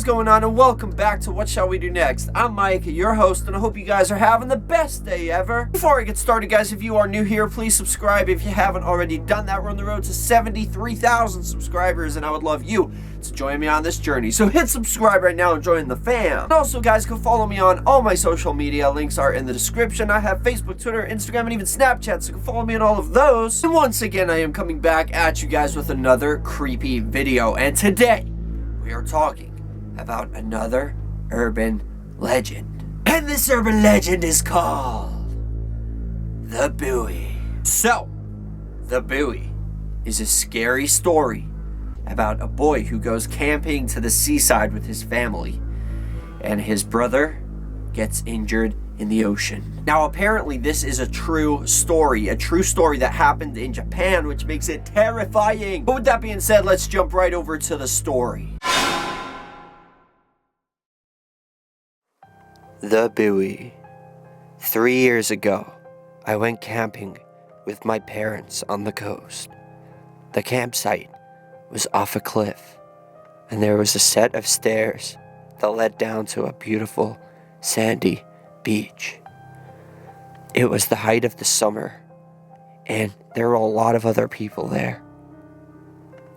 is going on, and welcome back to What Shall We Do Next? I'm Mike, your host, and I hope you guys are having the best day ever. Before I get started, guys, if you are new here, please subscribe if you haven't already done that. We're on the road to 73,000 subscribers, and I would love you to join me on this journey. So hit subscribe right now and join the fam. And also, guys, go follow me on all my social media. Links are in the description. I have Facebook, Twitter, Instagram, and even Snapchat, so go follow me on all of those. And once again, I am coming back at you guys with another creepy video, and today we are talking about another urban legend. And this urban legend is called the Buoy. So, the Buoy is a scary story about a boy who goes camping to the seaside with his family, and his brother gets injured in the ocean. Now, apparently this is a true story that happened in Japan, which makes it terrifying. But with that being said, let's jump right over to the story. The Buoy. 3 years ago, I went camping with my parents on the coast. The campsite was off a cliff, and there was a set of stairs that led down to a beautiful, sandy beach. It was the height of the summer, and there were a lot of other people there.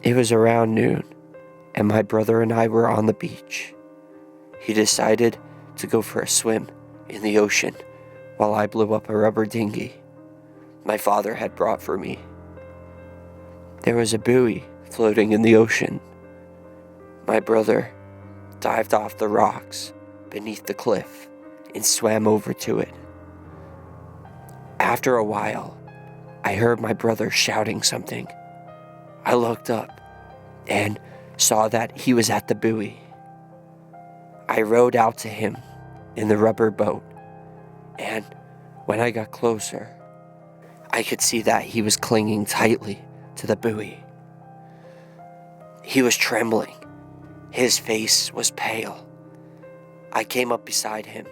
It was around noon, and my brother and I were on the beach. He decided to go for a swim in the ocean while I blew up a rubber dinghy my father had brought for me. There was a buoy floating in the ocean. My brother dived off the rocks beneath the cliff and swam over to it. After a while, I heard my brother shouting something. I looked up and saw that he was at the buoy. I rowed out to him in the rubber boat, and when I got closer, I could see that he was clinging tightly to the buoy. He was trembling. His face was pale. I came up beside him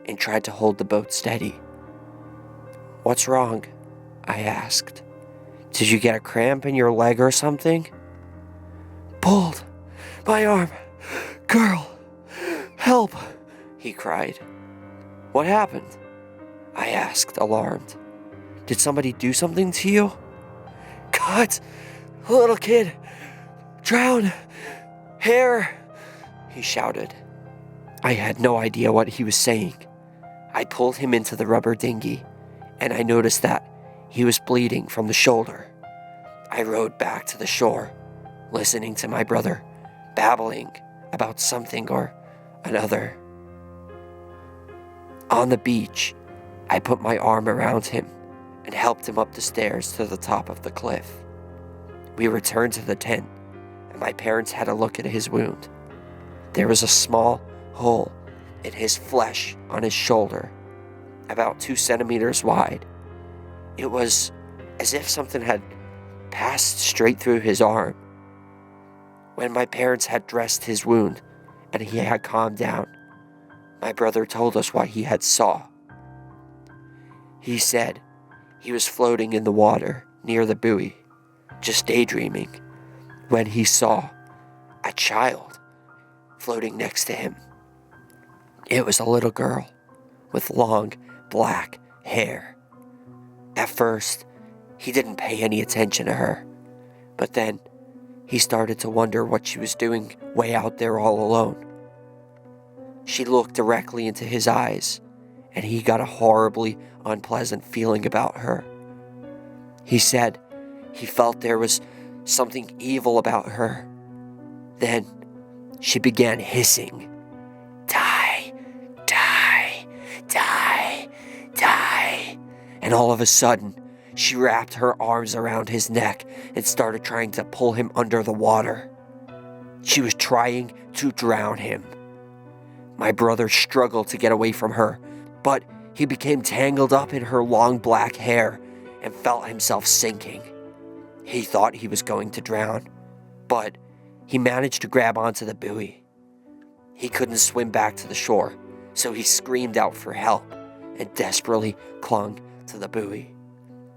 and tried to hold the boat steady. "What's wrong?" I asked. "Did you get a cramp in your leg or something?" "Pulled my arm. Girl, help," he cried. "What happened?" I asked, alarmed. "Did somebody do something to you?" "Cut, a little kid, drown, hair," he shouted. I had no idea what he was saying. I pulled him into the rubber dinghy, and I noticed that he was bleeding from the shoulder. I rowed back to the shore, listening to my brother babbling about something or another. On the beach, I put my arm around him and helped him up the stairs to the top of the cliff. We returned to the tent, and my parents had a look at his wound. There was a small hole in his flesh on his shoulder, about 2 centimeters wide. It was as if something had passed straight through his arm. When my parents had dressed his wound and he had calmed down, my brother told us what he had saw. He said he was floating in the water near the buoy, just daydreaming, when he saw a child floating next to him. It was a little girl with long black hair. At first, he didn't pay any attention to her, but then he started to wonder what she was doing way out there all alone. She looked directly into his eyes, and he got a horribly unpleasant feeling about her. He said he felt there was something evil about her. Then she began hissing, "Die, die, die, die." And all of a sudden, she wrapped her arms around his neck and started trying to pull him under the water. She was trying to drown him. My brother struggled to get away from her, but he became tangled up in her long black hair and felt himself sinking. He thought he was going to drown, but he managed to grab onto the buoy. He couldn't swim back to the shore, so he screamed out for help and desperately clung to the buoy,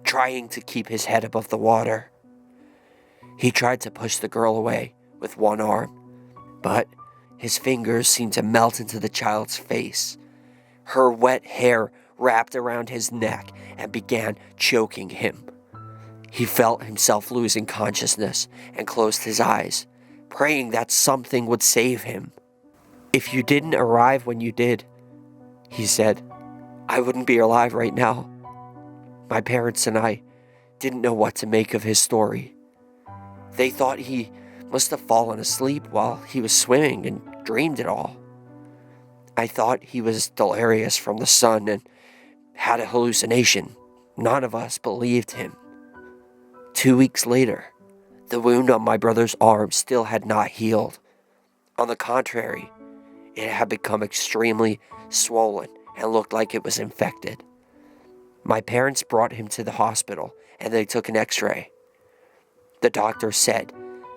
trying to keep his head above the water. He tried to push the girl away with one arm, but His fingers seemed to melt into the child's face. Her wet hair wrapped around his neck and began choking him. He felt himself losing consciousness and closed his eyes, praying that something would save him. "If you didn't arrive when you did," he said, "I wouldn't be alive right now." My parents and I didn't know what to make of his story. They thought he must have fallen asleep while he was swimming and dreamed it all. I thought he was delirious from the sun and had a hallucination. None of us believed him. 2 weeks later, the wound on my brother's arm still had not healed. On the contrary, it had become extremely swollen and looked like it was infected. My parents brought him to the hospital and they took an x-ray. The doctor said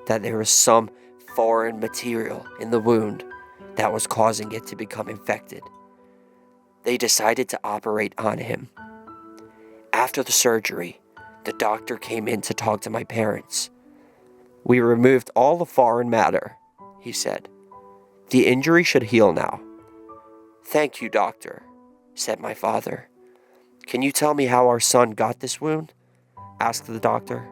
that there was some foreign material in the wound that was causing it to become infected. They decided to operate on him. After the surgery, the doctor came in to talk to my parents. "We removed all the foreign matter," he said. "The injury should heal now." "Thank you, doctor," said my father. "Can you tell me how our son got this wound?" asked the doctor.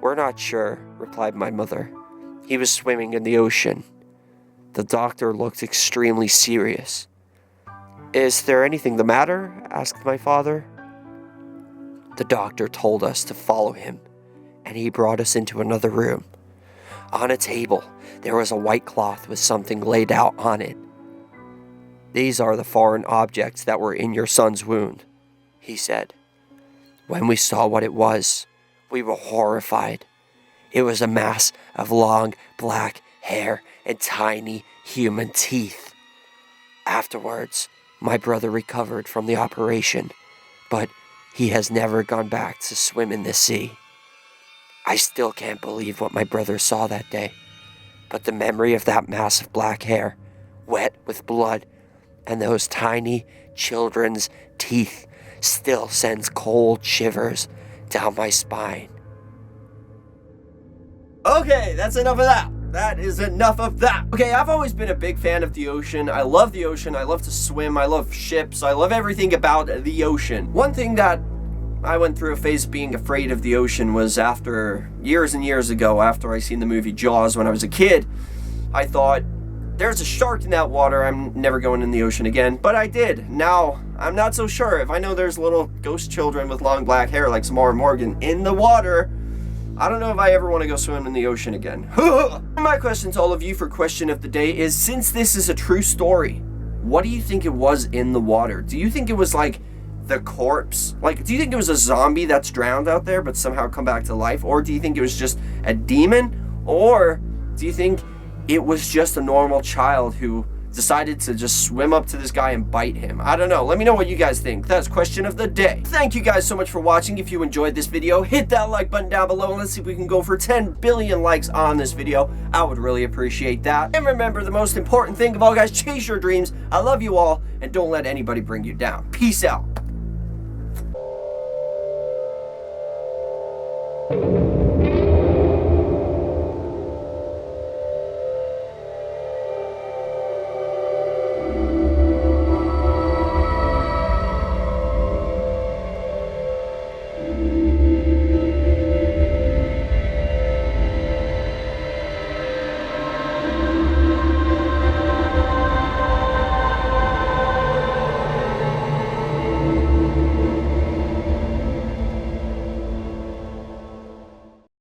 "We're not sure," replied my mother. "He was swimming in the ocean." The doctor looked extremely serious. "Is there anything the matter?" asked my father. The doctor told us to follow him, and he brought us into another room. On a table, there was a white cloth with something laid out on it. "These are the foreign objects that were in your son's wound," he said. When we saw what it was, we were horrified. It was a mass of long black hair and tiny human teeth. Afterwards, my brother recovered from the operation, but he has never gone back to swim in the sea. I still can't believe what my brother saw that day, but the memory of that mass of black hair, wet with blood, and those tiny children's teeth still sends cold shivers down my spine. Okay, that's enough of that. That is enough of that. Okay, I've always been a big fan of the ocean. I love the ocean. I love to swim. I love ships. I love everything about the ocean. One thing that I went through a phase of being afraid of the ocean was after years and years ago, after I seen the movie Jaws when I was a kid. I thought, there's a shark in that water, I'm never going in the ocean again. But I did. Now, I'm not so sure. If I know there's little ghost children with long black hair like Samara Morgan in the water, I don't know if I ever want to go swim in the ocean again. My question to all of you for question of the day is, since this is a true story, what do you think it was in the water? Do you think it was like the corpse? Like, do you think it was a zombie that's drowned out there but somehow come back to life? Or do you think it was just a demon? Or do you think it was just a normal child who decided to just swim up to this guy and bite him? I don't know. Let me know what you guys think. That's question of the day. Thank you guys so much for watching. If you enjoyed this video, hit that like button down below and let's see if we can go for 10 billion likes on this video. I would really appreciate that. And remember, the most important thing of all, guys, chase your dreams. I love you all, and don't let anybody bring you down. Peace out.